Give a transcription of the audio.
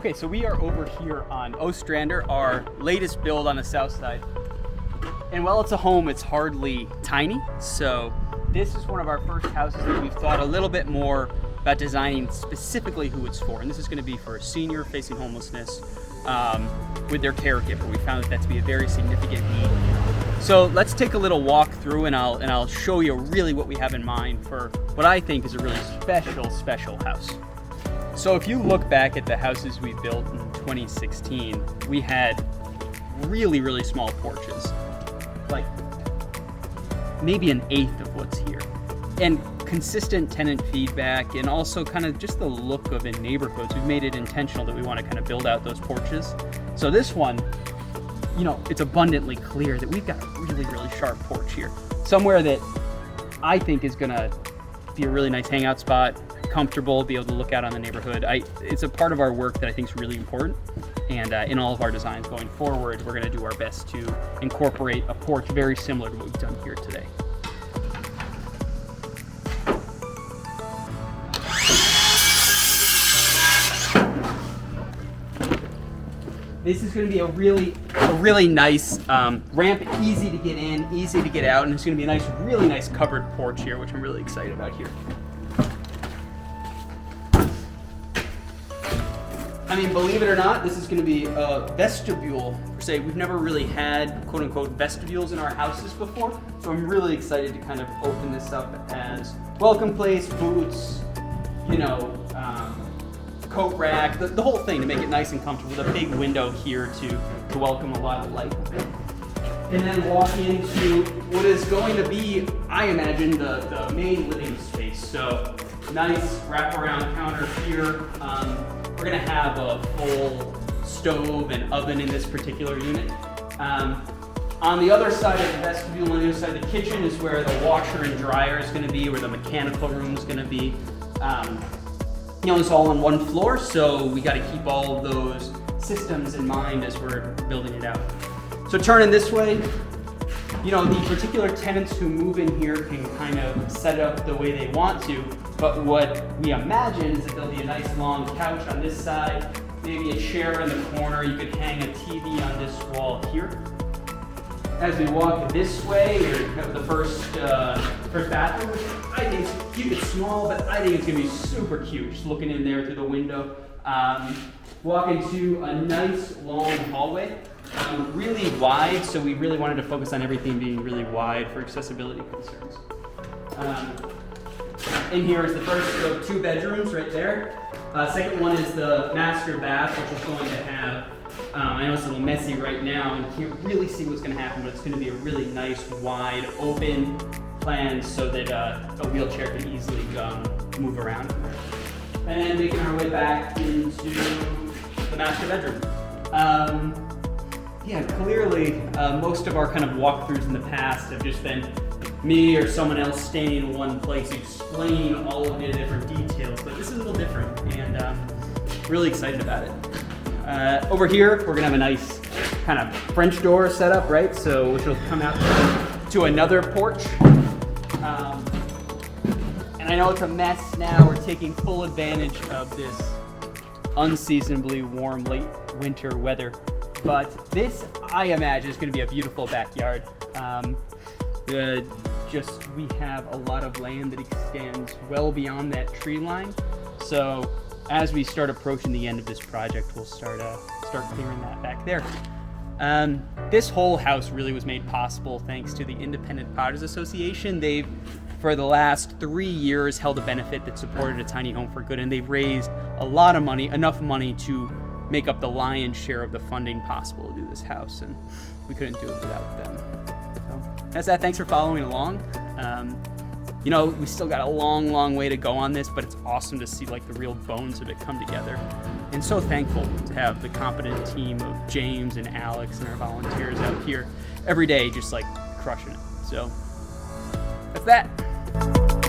Okay, so we are over here on Ostrander, our latest build on the south side. And while it's a home, it's hardly tiny. So this is one of our first houses that we've thought a little bit more about designing specifically who it's for. And this is going to be for a senior facing homelessness with their caregiver. We found that to be a very significant need. So let's take a little walk through, and I'll show you really what we have in mind for what I think is a really special house. So if you look back at the houses we built in 2016, we had really small porches, like maybe an eighth of what's here. And consistent tenant feedback, and also kind of just the look of in neighborhoods, we've made it intentional that we want to kind of build out those porches. So this one, you know, it's abundantly clear that we've got a really sharp porch here. Somewhere that I think is gonna be a really nice hangout spot, comfortable, be able to look out on the neighborhood. It's a part of our work that I think is really important. And in all of our designs going forward, we're gonna do our best to incorporate a porch very similar to what we've done here today. This is going to be a really nice ramp, easy to get in, easy to get out, and it's going to be a really nice covered porch here, which I'm really excited about here. I mean, believe it or not, this is going to be a vestibule per se. We've never really had quote unquote vestibules in our houses before, so I'm really excited to kind of open this up as welcome place, boots, you know, coat rack, the whole thing to make it nice and comfortable with a big window here to welcome a lot of light. And then walk into what is going to be, I imagine, the main living space. So nice wraparound counter here. We're gonna have a full stove and oven in this particular unit. On the other side of the vestibule, on the other side of the kitchen is where the washer and dryer is gonna be, where the mechanical room is gonna be. You know, it's all on one floor, so we got to keep all of those systems in mind as we're building it out. So turning this way, you know, the particular tenants who move in here can kind of set it up the way they want to, but what we imagine is that there'll be a nice long couch on this side, maybe a chair in the corner. You could hang a TV on this wall here. As we walk this way, we have the first bathroom, which I think is cute. It's small, but I think it's gonna be super cute. Just looking in there through the window. Walk into a nice long hallway, really wide. So we really wanted to focus on everything being really wide for accessibility concerns. In here is the first of two bedrooms right there. Second one is the master bath, which is going to have. I know it's a little messy right now, and you can't really see what's going to happen, but it's going to be a really nice, wide, open plan so that a wheelchair can easily move around. And making our way back into the master bedroom. Yeah, clearly, most of our kind of walkthroughs in the past have just been me or someone else standing in one place explaining all of the different details, but this is a little different, and really excited about it. Over here, we're gonna have a nice kind of French door set up, right? So, which will come out to another porch. And I know it's a mess now. We're taking full advantage of this unseasonably warm late winter weather. But this, I imagine, is gonna be a beautiful backyard. We have a lot of land that extends well beyond that tree line. So, as we start approaching the end of this project, we'll start clearing that back there. This whole house really was made possible thanks to the Independent Potters Association. They've, for the last 3 years, held a benefit that supported a tiny home for good, and they've raised a lot of money, enough money to make up the lion's share of the funding possible to do this house, and we couldn't do it without them. So that's that. Thanks for following along. You know, we still got a long way to go on this, but it's awesome to see like the real bones of it come together. And so thankful to have the competent team of James and Alex and our volunteers out here every day just like crushing it. So that's that.